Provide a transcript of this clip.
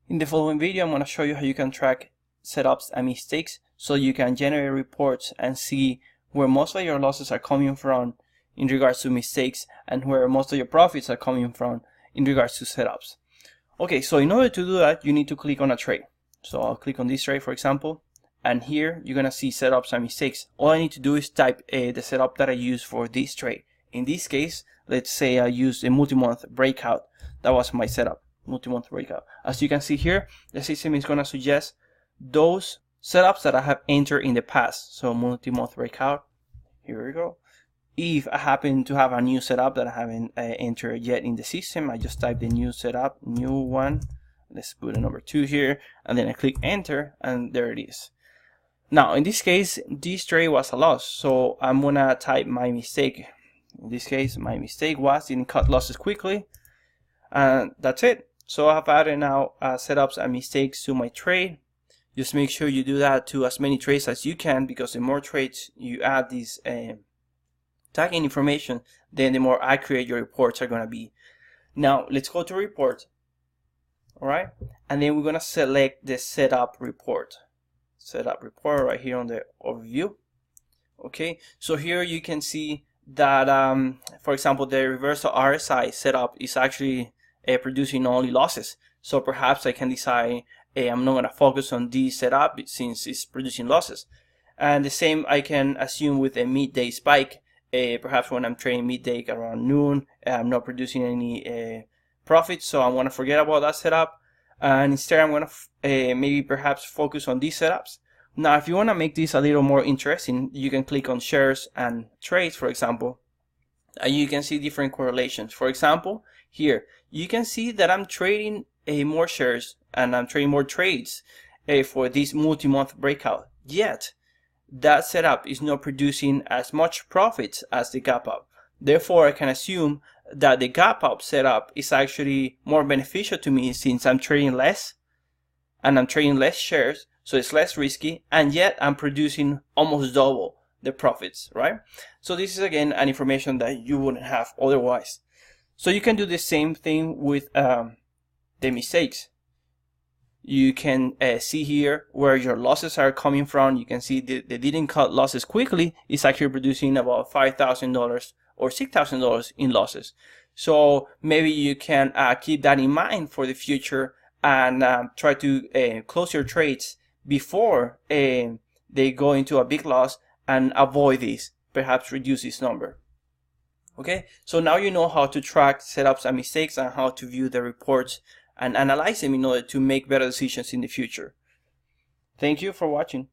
In the following video, I'm going to show you how you can track setups and mistakes so you can generate reports and see where most of your losses are coming from in regards to mistakes and where most of your profits are coming from in regards to setups. Okay, so in order to do that, you need to click on a trade. So I'll click on this trade, for example, and here you're going to see setups and mistakes. All I need to do is type the setup that I use for this trade. In this case, let's say I used a multi-month breakout. That was my setup. Multi-month breakout. As you can see here, the system is going to suggest those setups that I have entered in the past. So multi-month breakout, here we go. If I happen to have a new setup that I haven't entered yet in the system, I just type the new setup, new one. Let's put a number 2 here, and then I click enter, and there it is. Now in this case, this trade was a loss, so I'm gonna type my mistake. In this case, my mistake was didn't cut losses quickly, and that's it. So I've added now setups and mistakes to my trade. Just make sure you do that to as many trades as you can, because the more trades you add these tagging information, then the more accurate your reports are going to be. Now let's go to report. All right, and then we're going to select the setup report. Setup report right here on the overview. Okay, so here you can see that for example, the reversal RSI setup is actually producing only losses. So perhaps I can decide I'm not going to focus on this setup since it's producing losses. And the same I can assume with a midday spike. Perhaps when I'm trading midday around noon, I'm not producing any profits, so I want to forget about that setup, and instead I'm going to maybe perhaps focus on these setups. Now if you want to make this a little more interesting, you can click on shares and trades, for example, and you can see different correlations. For example, here you can see that I'm trading more shares and I'm trading more trades for this multi-month breakout, yet that setup is not producing as much profits as the gap up. Therefore, I can assume that the gap up setup is actually more beneficial to me, since I'm trading less and I'm trading less shares, so it's less risky, and yet I'm producing almost double the profits, right? So this is again an information that you wouldn't have otherwise. So you can do the same thing with the mistakes. You can see here where your losses are coming from. You can see they didn't cut losses quickly. It's actually producing about $5,000 or $6,000 in losses. So maybe you can keep that in mind for the future and try to close your trades before they go into a big loss and avoid this. Perhaps reduce this number. Okay, so now you know how to track setups and mistakes and how to view the reports and analyze them in order to make better decisions in the future. Thank you for watching.